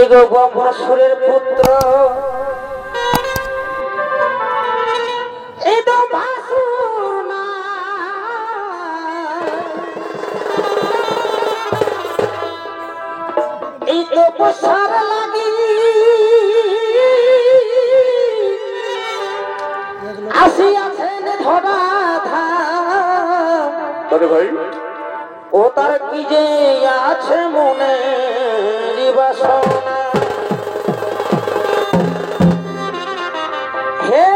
গো ব্রহ্মাসুরের পুত্র এই তো ভাসুর না এই তো বসার লাগি আসিয়াছেন ধরা ধাম ভাই ও তার কি যে আছে মনে বাসনা হে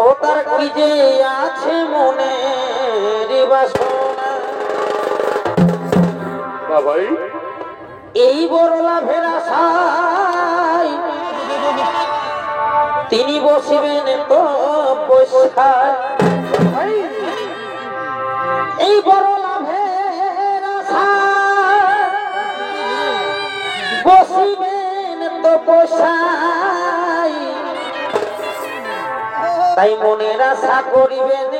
ও তার কি যে আছে মনে বাসনা ভাই এই বড় লাভের আশায় তিনি বসিবেন তো বৈশাখ এই বড় লাভের আশায় বসিবেন তো বৈশাখ তাই মনের আশা করিবেন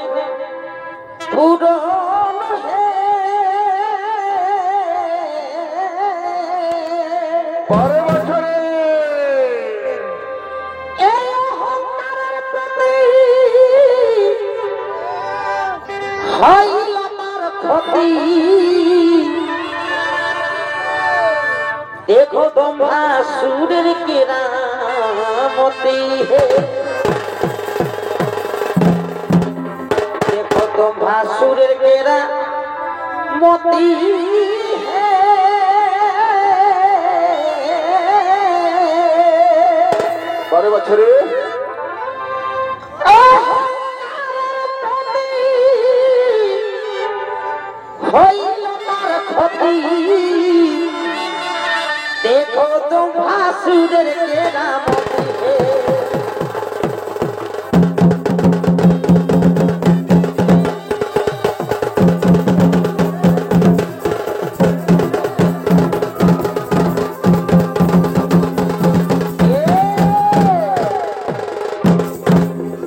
পূরণ পরের বছরে এই অহংকারের প্রতি হইল তার ক্ষতি দেখো ব্রহ্মাসুরের কেরামতি দেখো ব্রহ্মাসুরের কেরামতি পরের বছরে হইল তার ক্ষতি দেখো ব্রহ্মাসুরের কেরামতি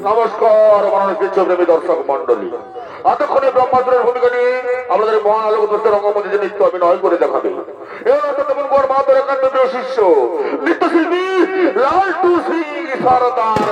নমস্কার মানুষ বিশ্বপ্রেমী দর্শক মন্ডলী, এতক্ষণে ব্রহ্মাসুরের ভূমিকা নিয়ে আমাদের মহান আলোকদৃষ্ট রঙ্গমঞ্চে যে নৃত্য অভিনয় করে দেখাবে তেমন বড় মাহাতের একান্ত প্রিয় শিষ্য নৃত্যশিল্পী লালটু সিং সরদার।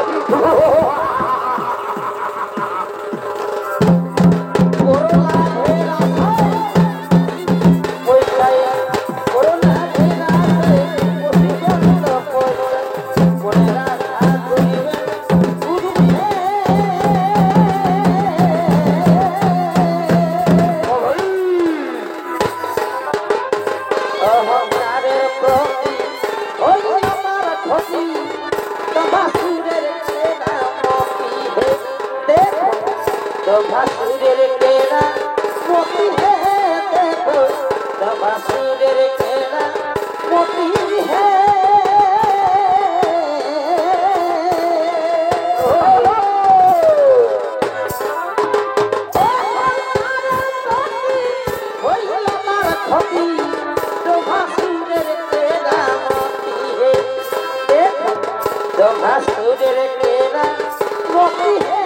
भासुरेर केरा मोती है देखो भासुरेर केरा मोती है भासुरेर केरा मोती है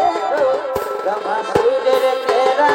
देखो भासुरेर केरा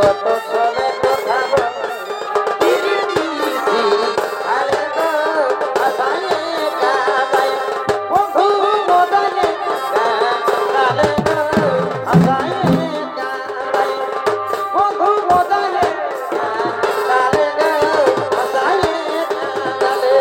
কত চলে কথা বল আরে গো আসায়ে কাবায় বন্ধু মদনে কালে গো আসায়ে কাবায় বন্ধু মদনে কালে গো আসায়ে কালে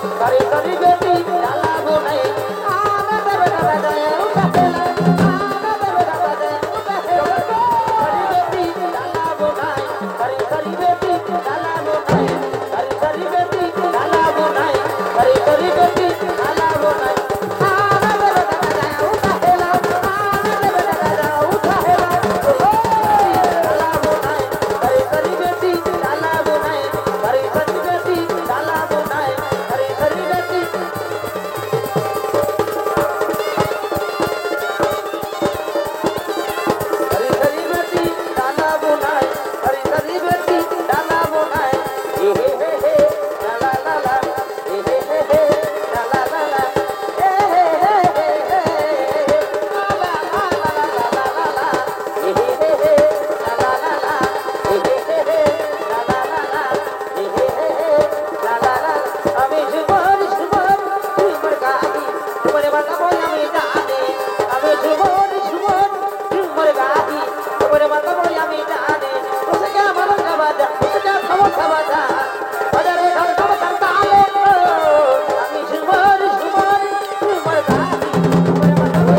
करे सरी बेटी डाला बोनाई आना देवे दादा जाए उठा खेला आना देवे दादा जाए उठा खेला सरी बेटी डाला बोनाई करे सरी बेटी डाला बोनाई करे सरी बेटी डाला बोनाई करे सरी बेटी डाला बोनाई आना देवे दादा जाए उठा खेला आना देवे दादा जाए उठा खेला डाला बोनाई करे सरी बेटी डाला बोनाई करे सरी बेटी डाला बोनाई करे सरी बेटी हरी हरी बेटी डाला बोनाई हरी हरी बेटी डाला बोनाई हे ला ला ला हे ला ला ला हे ला ला ला ला ला ला हे ला ला ला ला हे ला ला ला ला ला ला আমি ঝুমর ঝুমর ঝুমর গাই তোমারে বাঁধাবো আমি জানে আমি ঝুমর ঝুমর ঝুমর গাই তোমারে বাঁধাবো আমি জানে তোকে আমার বাজা তোকে সমস্যা বাজা বাজারে ঘর সমস্যা তালে আমি ঝুমর ঝুমর ঝুমর গাই তোমারে বাঁধাবো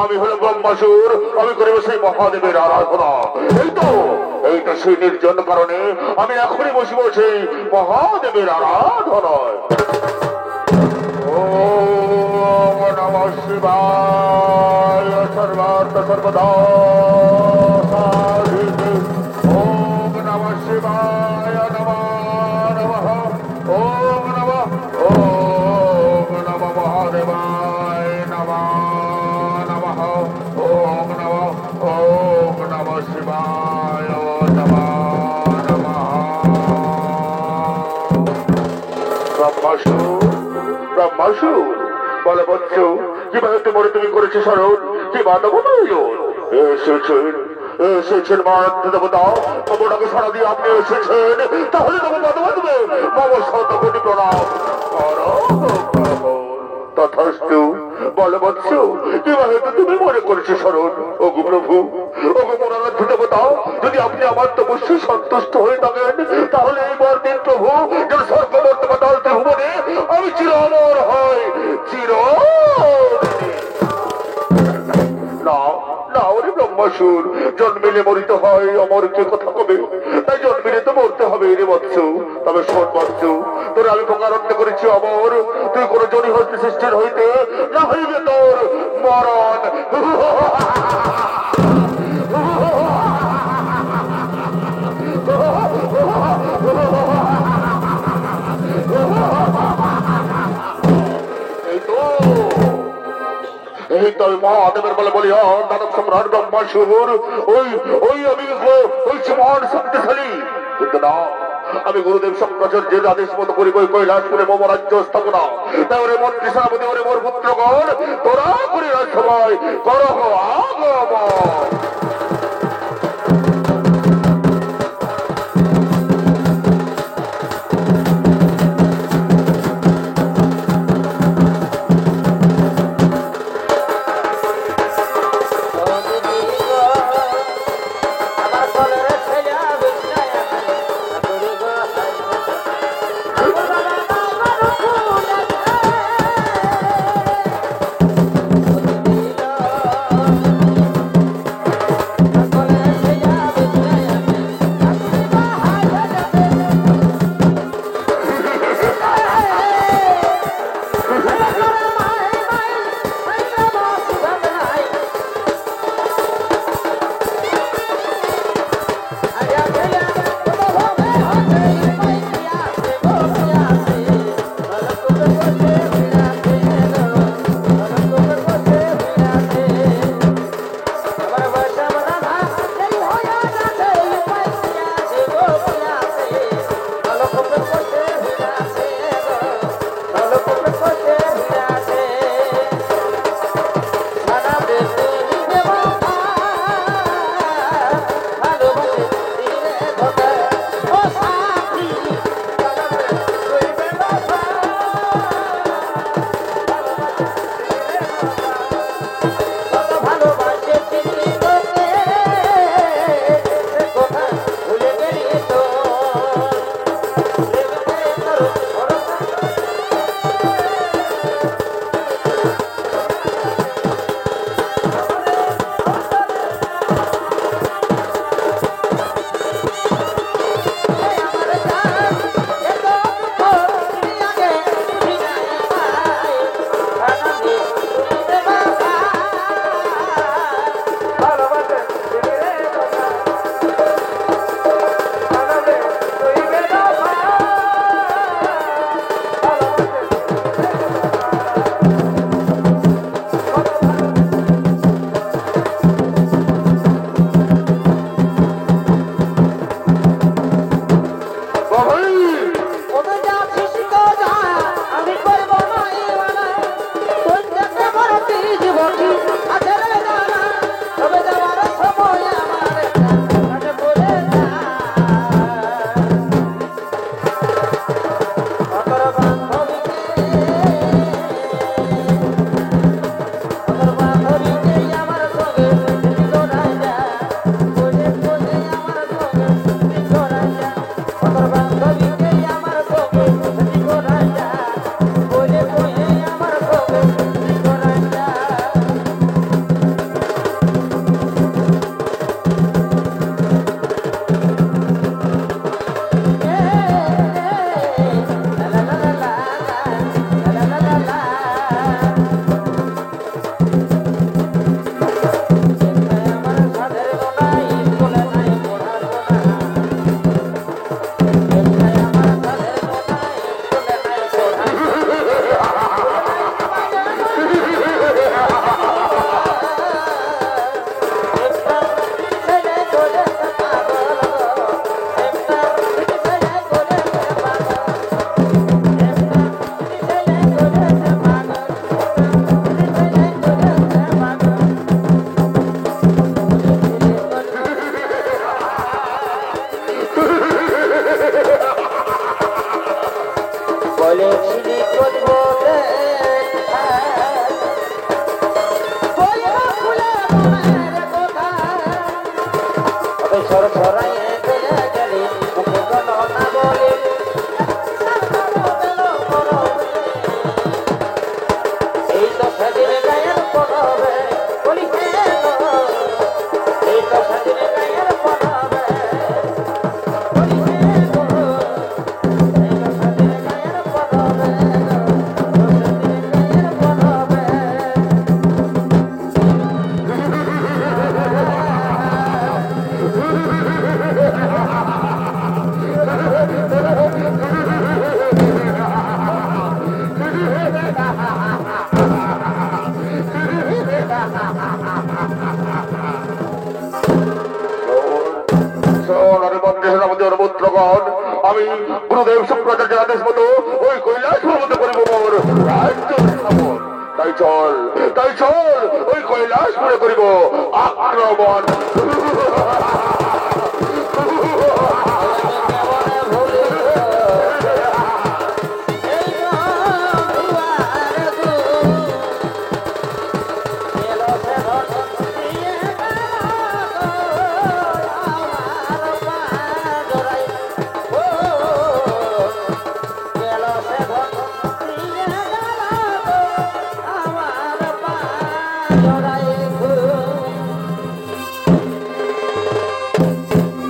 আমি হলাম ব্রহ্মাসুর আমি করিব সেই মহাদেবের আরাধনা এইটা সেই নির্জন কারণে আমি এখনই বসিব সেই মহাদেবের আরাধনায় ওম নমঃ শিবায় সর্বার্থ সর্বদা সাধিতে ওম নমঃ শিবায় নমঃ নমঃ ওম নমঃ মহাদেবায় নমঃ ওম নমঃ শিবায় নমঃ ব্রহ্মাসুর বলে বৎস কিভাবে তোমার তুমি করেছো স্মরণ কি বাধব এসেছেন মারাত্ম দেবতা তোমাকে সারা দিয়ে আপনি এসেছেন তাহলে তোমার বাধা বাঁধবে বাবা শতকোটি প্রণাম তথাস্তু বলে বৎস কিভাবে তুমি মনে করেছো স্মরণ ওগো প্রভু ওগো মনারাধ্য দেবতা যদি আপনি আমার তপস্যা সন্তুষ্ট হয়ে থাকেন তাহলে এই বরদিন প্রভু যেন স্বর্গবর্তমান দলতে ভুবনে আমি চির অমর হয় চির না না ওরে ব্রহ্মাসুর জন্মিলে মরিতে হয় অমর কে কথা কবে তাই জন্মিলে তো মরতে হবে রে বৎস তবে শোন বৎস তোর আমি প্রকারণ্য করেছি অমর তুই কোন জনি হস্তে সৃষ্টির হইতে না হইবে তোর মরণ এই তো মহাদেবের বলে বলি দানব সম্রাট ব্রহ্মাসুর ওই আমি ওই মহান শক্তিশালী কিন্তু না আমি গুরুদেব শঙ্করাচার্যের আদেশ মতো করি কৈলাসপুরে মম রাজ্য স্থাপনা তাই ওরে মন্ত্রী সেনাপতি ওরে মোর পুত্রগণ তোরা করি রাজসভায় করহ আগমন ওই সর সরাইয়ে চলে গেলি মুখে কোনো না বলি এই তো সেদিন গায়ের পড়বে বলি কেন এই তো সেদিন গায়ের পড়বে বলি কেন এই তো সেদিন গায়ের পড়বে আমি গুরুদেব শুক্রাচার্যের আদেশ মতো ওই কৈলাস পর্বতে করিব মোর রাজ্য স্থাপন। তাই চল ওই কৈলাস পরে করিব আক্রমণ।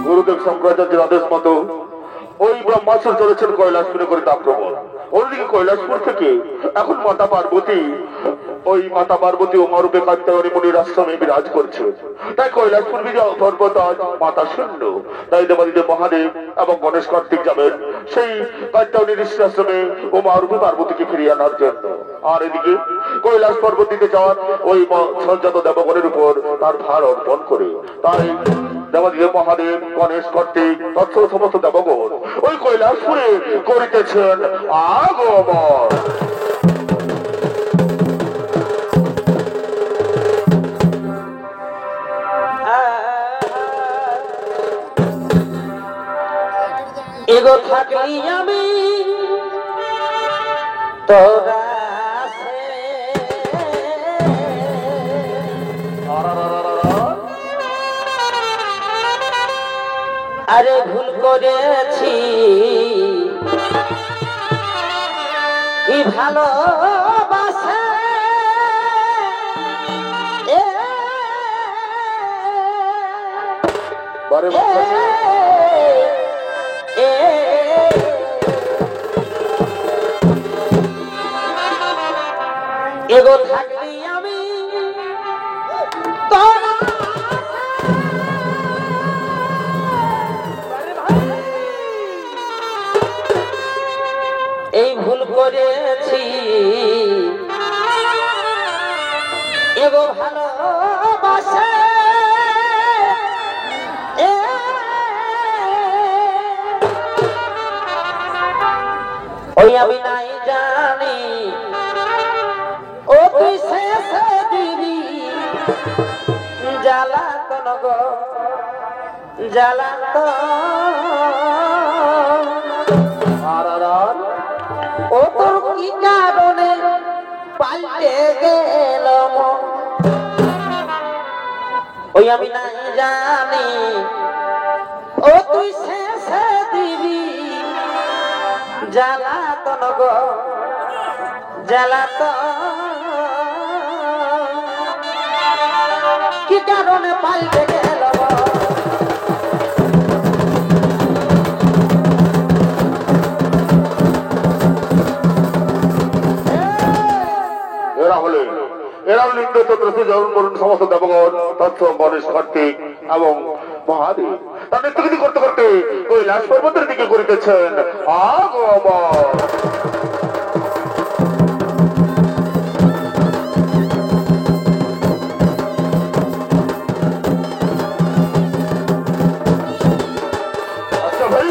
গুরুদেব শঙ্করাচার্যের আদেশ মতো ওই ব্রহ্মাসুর চলেছেন কৈলাসপুরে করে আক্রমণ। অন্যদিকে কৈলাসপুর থেকে এখন মাতা পার্বতী ও মারূপে কাত্যায়নী মুনির আশ্রমে বিরাজ করছে। তাই কৈলাসপুর বিজয় পর্বত আজ মাতা শূন্য। তাই দেবাদিদেব মহাদেব এবং গণেশ কার্তিক যাবেন সেই কাত্যায়নী ঋষি আশ্রমে ও মারূপে পার্বতীকে ফিরিয়ে আনার জন্য। আর এদিকে কৈলাস পর্বতীতে যাওয়ার ওই সঞ্জাত দেবগণের উপর তার ভার অর্পণ করে তাই দেবাদিদেব মহাদেব গণেশ কার্তিক তৎসহ সমস্ত দেবগণ ওই কৈলাসপুরে করিতেছেন আগমন। এগো থাকলি আমি তোরা আরে ভুল করেছি কি ভালোবাসে এগো থাকলি আমি তোরা এই ভুল করেছি এগো ভালোবাসে ওই আমি নাই জানি ও তুই শেষে দিবি জ্বালাতন গো জ্বালাতন ও তোর কি কারণে পাল্টে গেল ওই আমি নাই জানি ও তুই শেষে দিবি জ্বালাতন গো জ্বালাতন কি কারণে পাল্টে গেল এরা লিঙ্গ চতুর্থী জন্ম করুন সমস্ত দেবগণ তৎসহ গণেশ কার্তিক এবং মহাদেব তার নেতৃত্ব করতে করতে কৈলাস পর্বতের দিকে করিতেছেন আগমন। আচ্ছা ভাই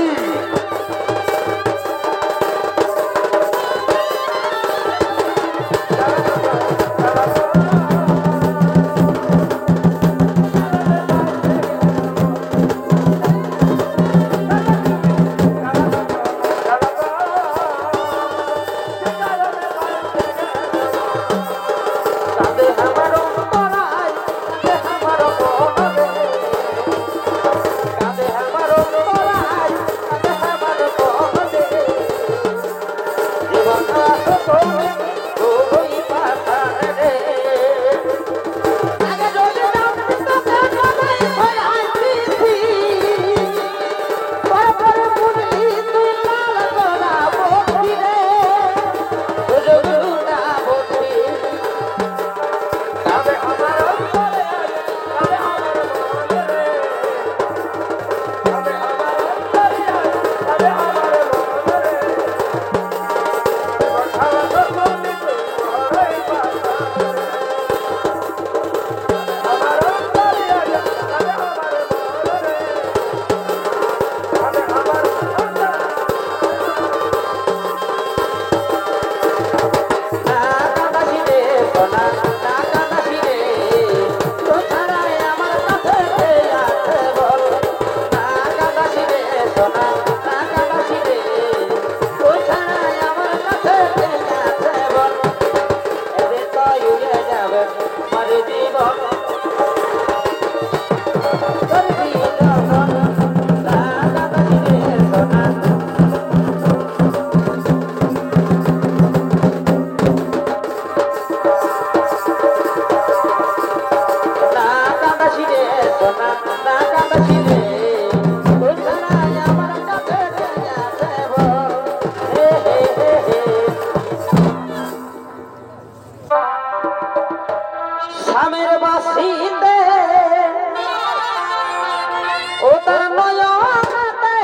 ও তার নয়নাতে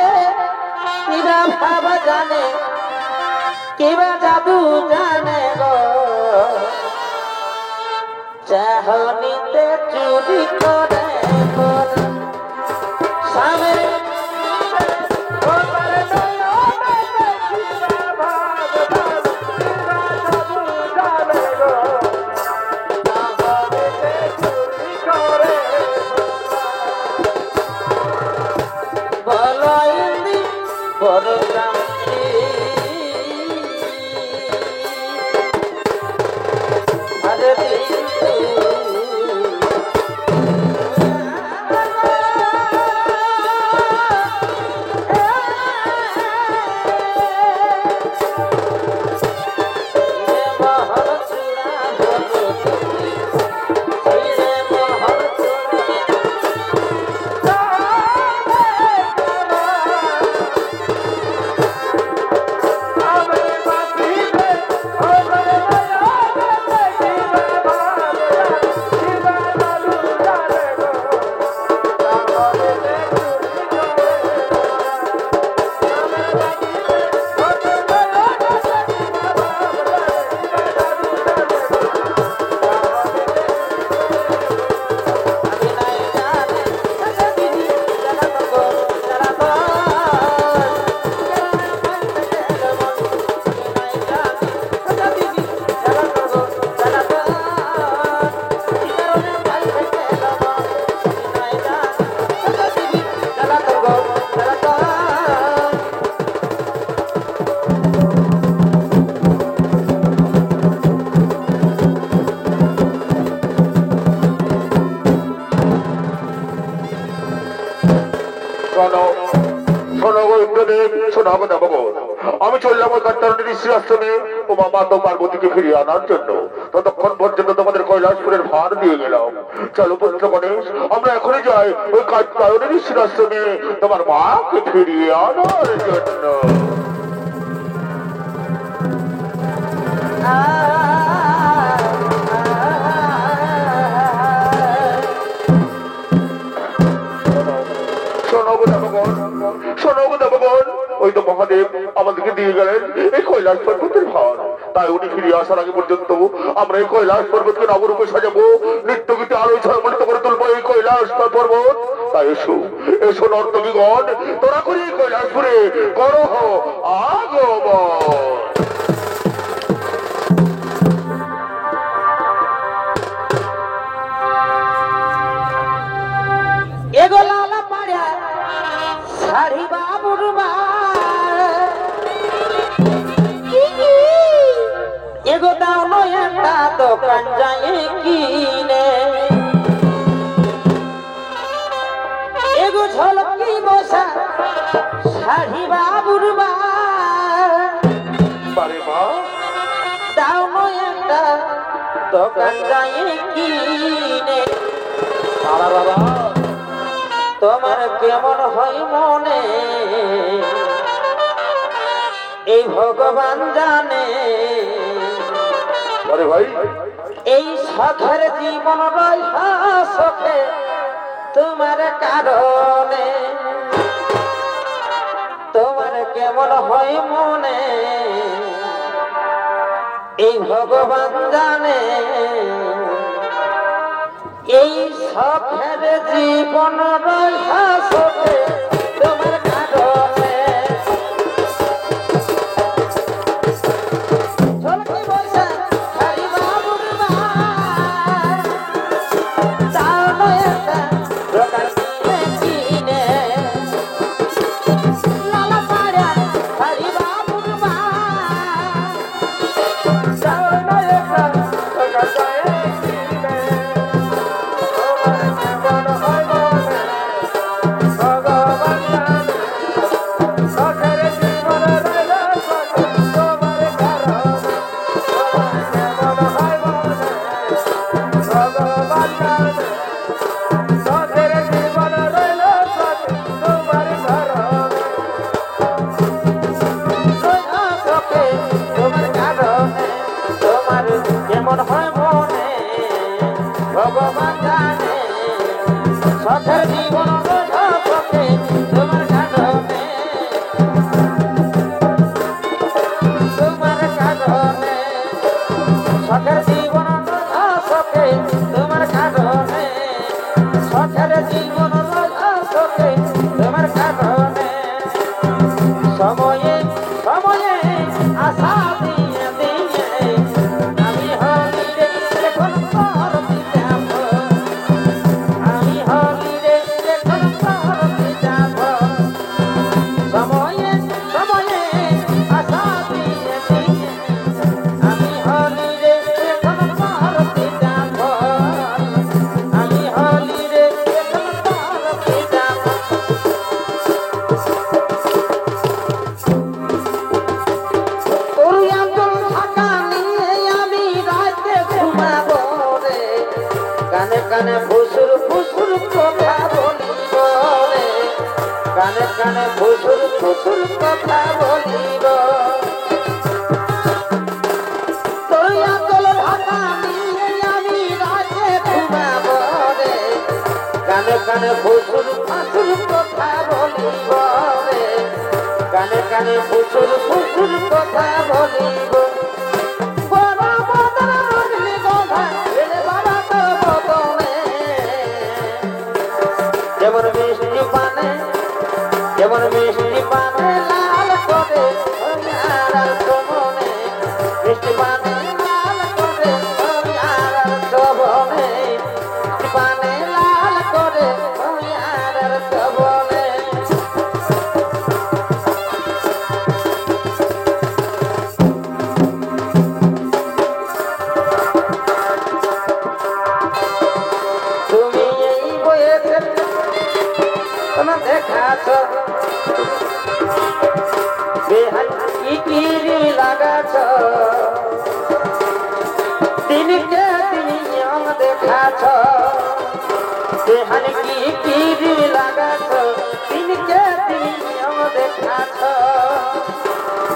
কিবা ভাব জানে কিবা জাদু জানে গো চাহনিতে চুরি করে সামনে আমি চললাম ওই কান্তারণী ঋষি আশ্রমে ও মামা তো পার্বতীকে ফিরিয়ে আনার জন্য। ততক্ষণ পর্যন্ত তোমাদের কৈলাসপুরের ভার দিয়ে গেলাম। চলো পুত্র গণেশ, আমরা এখনই যাই ওই কান্তারণী ঋষির আশ্রমে তোমার মাকে ফিরিয়ে আনার জন্য। ওই তো মহাদেব আমাদেরকে দিয়ে গেলেন এই কৈলাস পর্বতের ভার। তাই উনি ফিরে আসার আগে পর্যন্ত আমরা এই কৈলাস পর্বতকে নবরূপে সাজাবো, নৃত্য গীতে আলোয় ঝলমলিত করে তুলবো এই কৈলাস পর্বত। তাই এসো এসো নর্তকীগণ, তোরা করি কৈলাসপুরে করহ আগমন। এগোলা পাড়া শাড়ি বাবুর এগো দাও নয়টা দোকান যায় কিনে এগো ঝলকি বসা শাড়ি বাবুর দাও নয়টা দোকান যায় কিনে। বাবা তোমার কেমন হয় মনে এই ভগবান জানে। আরে ভাই এই শখের জীবন রয়ে তোমার কারণে তোমার কেমন হয় মনে এই ভগবান জানে। এই শখের জীবন রয়ে তোমার কারণে ঝলকি বসা শাড়ি বাবুর দাও নয়টা দোকান কিনে লালা পাড়া শাড়ি বাবুর দাও নয়টা দোকান কিনে। কারণে সময়ে সময়ে আশা দিয়ে দিয়ে আমি হলি রে এখন তোর যাব আমি হলি রে এখন তোর যাব সময়ে সময়ে আশা দিয়ে দিয়ে আমি হলি রে এখন তোর যাব আমি হলি রে এখন তোর যাব কানে কানে ফুসুর ফুসুর কথা বলিব রে কানে কানে ফুসুর ফুসুর কথা বলিব তোর আঁচল ঢাকা নিয়ে আমি রাতে ঘুমাব রে কানে কানে ফুসুর ফুসুর কথা বলিব রে কানে কানে ফুসুর ফুসুর কথা বলিব যেমন মিষ্টি পানে লাল করে আর সমনে মিষ্টি পানে লাল করে আর সমনে মিষ্টি পানে লাল করে আর সমনে তুমি এই বইয়েতে দেখাছ বেহাল ইকিরি লাগাছ দিনকে দিন নিয়ম দেখাছ বেহাল ইকিরি লাগাছ দিনকে দিন নিয়ম দেখাছ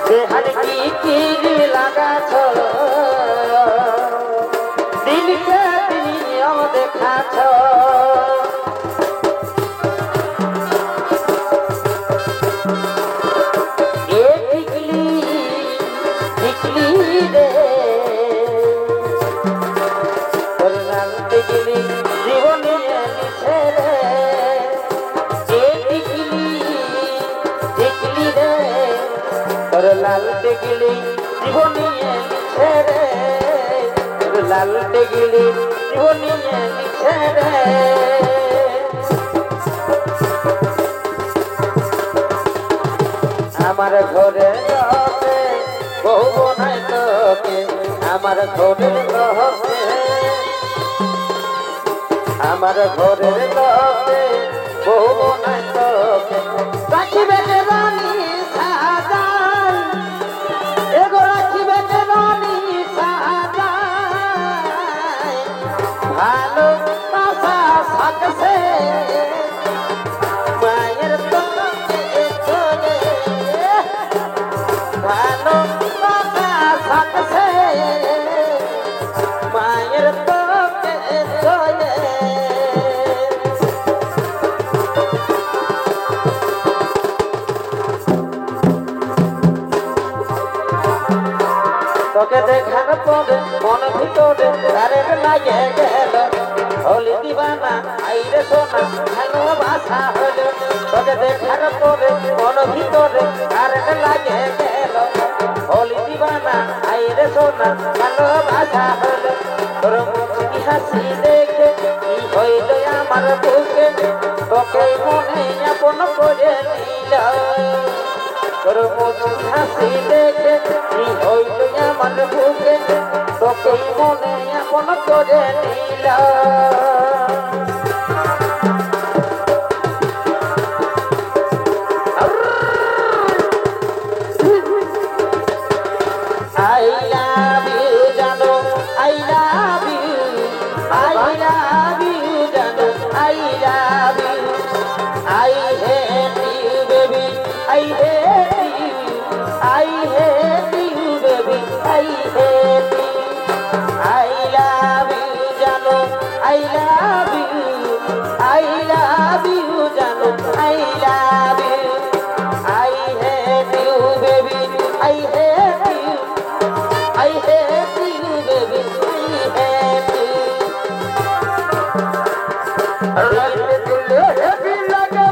বেহাল ইকিরি লাগাছ দিনকে দিন নিয়ম দেখাছ লাল টেগিলি জীবনিয়ে লিখে রে লাল টেগিলি জীবনিয়ে লিখে রে আমার ঘরে রহে বহু বনাই তোকে আমার ঘরে রহে আমার ঘরে রহে বহু বনাই তোকে রাখিবে রানী সাজান এগো রাখিবে রানী সাজান ভালো বাসা থাকছে মায়ের তোকে চলে ভালো বাসা থাকছে মায়ের তোকে চলে তোকে দেখার পরে মন ভিতরে আরেক লাগে গেল হলি দিবানা আইরে সোনা ভালোবাসা হলো তোকে দেখার পরে মন ভিতরে আরেক লাগে গেল হলি দিবানা আইরে সোনা ভালোবাসা হলো তোর মুখি হাসি দেখে কি হইল আমার বুকে তোকে মনে আপন করে নিল তোর মুখি হাসি দেখে কি হইল আমার বুকে তোকে মনে আপন করে নিল I love you, Jano. I love you. I love you, Jano. I love you. I hate you, baby. I hate you. I hate you, baby. I hate you. I love you, Jano. I love you. I love you, Jano. I love you. I hate you, baby. I hate you. I hate you, baby. I hate you. Happy like a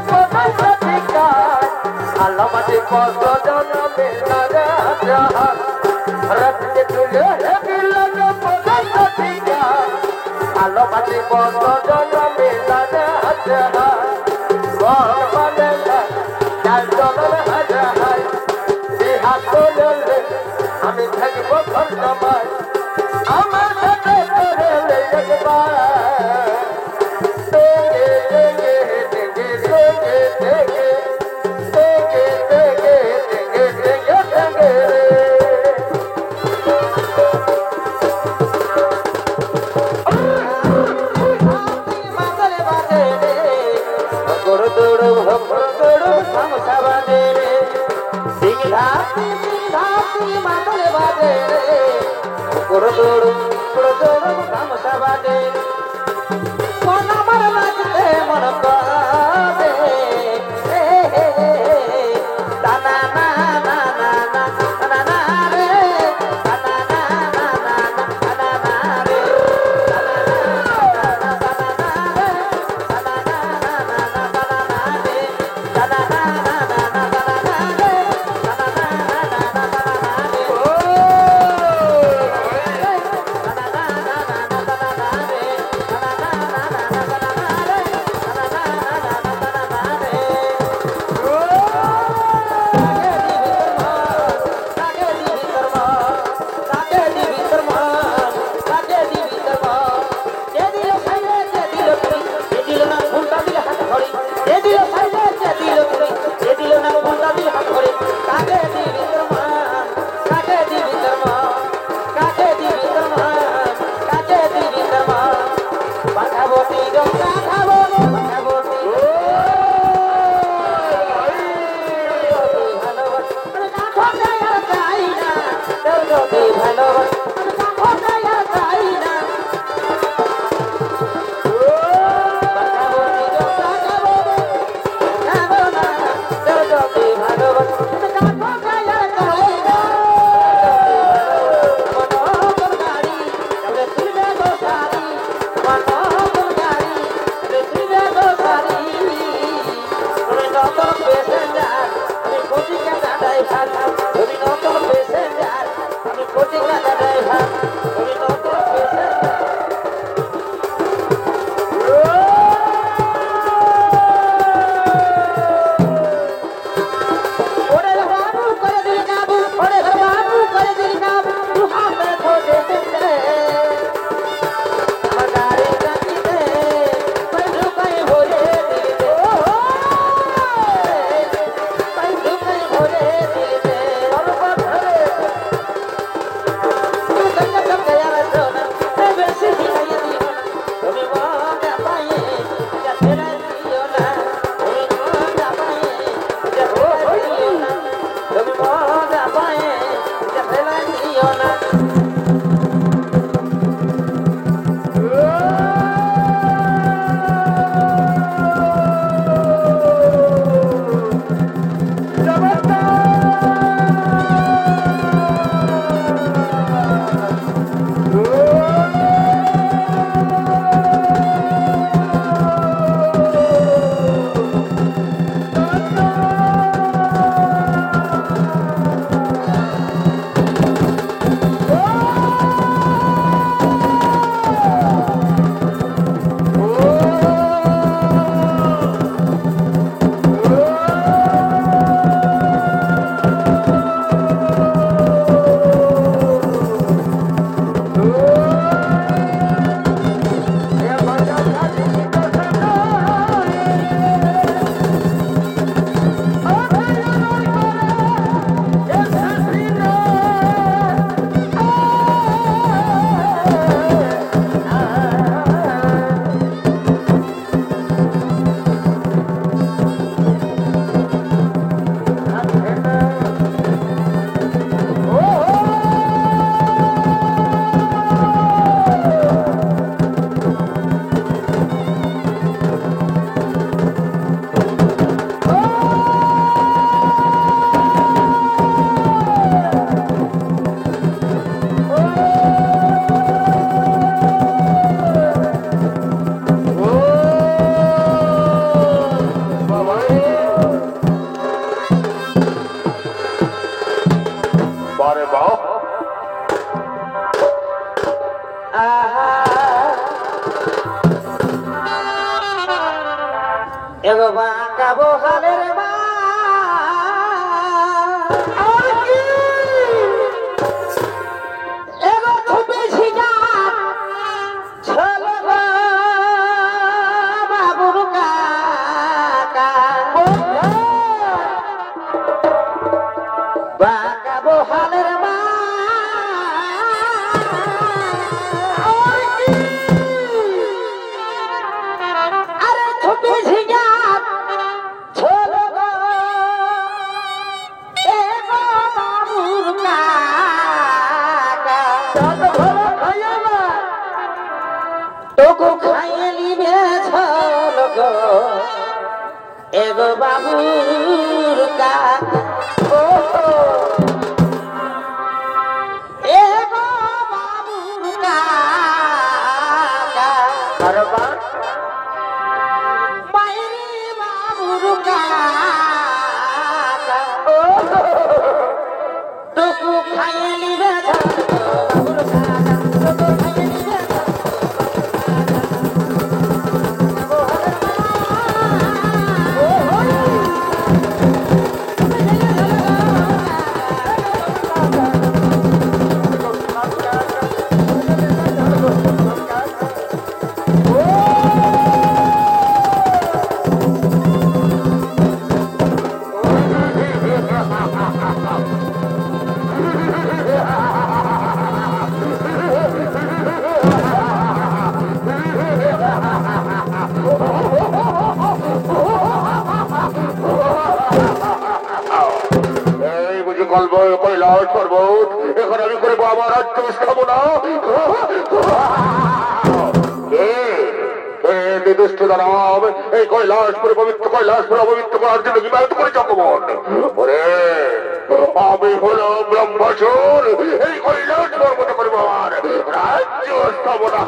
তোড়ো গামছা বাঁধে রে সিং ধাতি মাদলে বাঁধে রে তোড়ো গামছা বাঁধে মন আমার নাচতে মন করে টানা না না না না না না রে টানা না না না না না রে এগো বাঁকা বহালের মা আর কি এগো খুবই ঝিঙা ছলব বাবুর কাকা বাঁকা বহালের মা আর কি আরে খুবই ঝিঙা এগো বাবুর কা ও এগো বাবুর কা কারবার মাইরি বাবুর কা টুকু খাইলি রে বাবুর কা টুকু খাইলি রে কৈলাস পর্বত এখন আমি করবো আমার রাজ্য স্থাপনা নির্দিষ্ট দানব এই কৈলাসপুরে পবিত্র কৈলাসপুরে অপবিত্র করার জন্য বিবাহিত করে জগমন ওরে আমি হলো ব্রহ্মচুর এই কৈলাস পর্বত করবো আমার রাজ্য স্থাপনা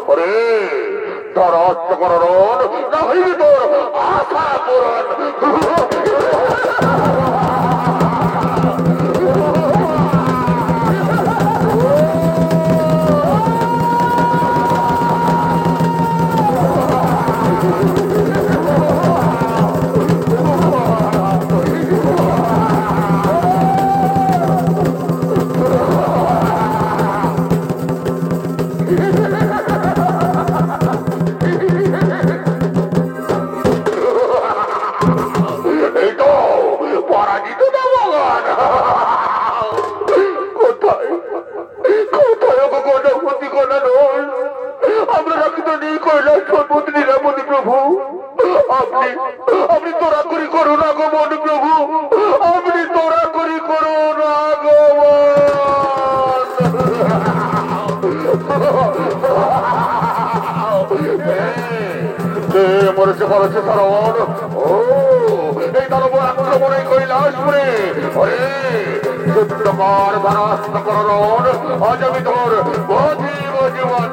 ওরে তোর অর্থকরণ না হইবে তোর আশা পূরণ আপনি তোরা করি করুন আগমন প্রভু আপনি তোরা করি করুন আগমন মরেছে মরেছে সারণ ও এই দানব আক্রমণ এই কৈলাসপুরে ওরে সত্যকার ধারাস্ত করণ আজ আমি তোর বধিব জীবন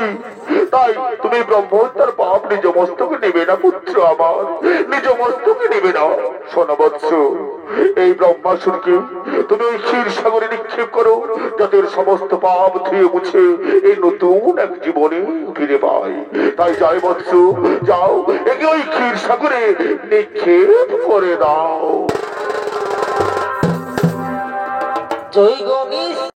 যাচ্ছি। তাই তুমি ব্রহ্মহত্যার পাপ নিজ মস্তকে নেবে না পুত্র আমার, নিজ মস্তকে নেবে না। শোনো বৎস, এই ব্রহ্মাসুরকে তুমি ওই ক্ষীর সাগরে নিক্ষেপ করো, যাতে এর সমস্ত পাপ ধুয়ে মুছে এই নতুন এক জীবনে ফিরে পায়। তাই যাই বৎস, যাও একে ওই ক্ষীর সাগরে নিক্ষেপ করে দাও। জয় গঙ্গে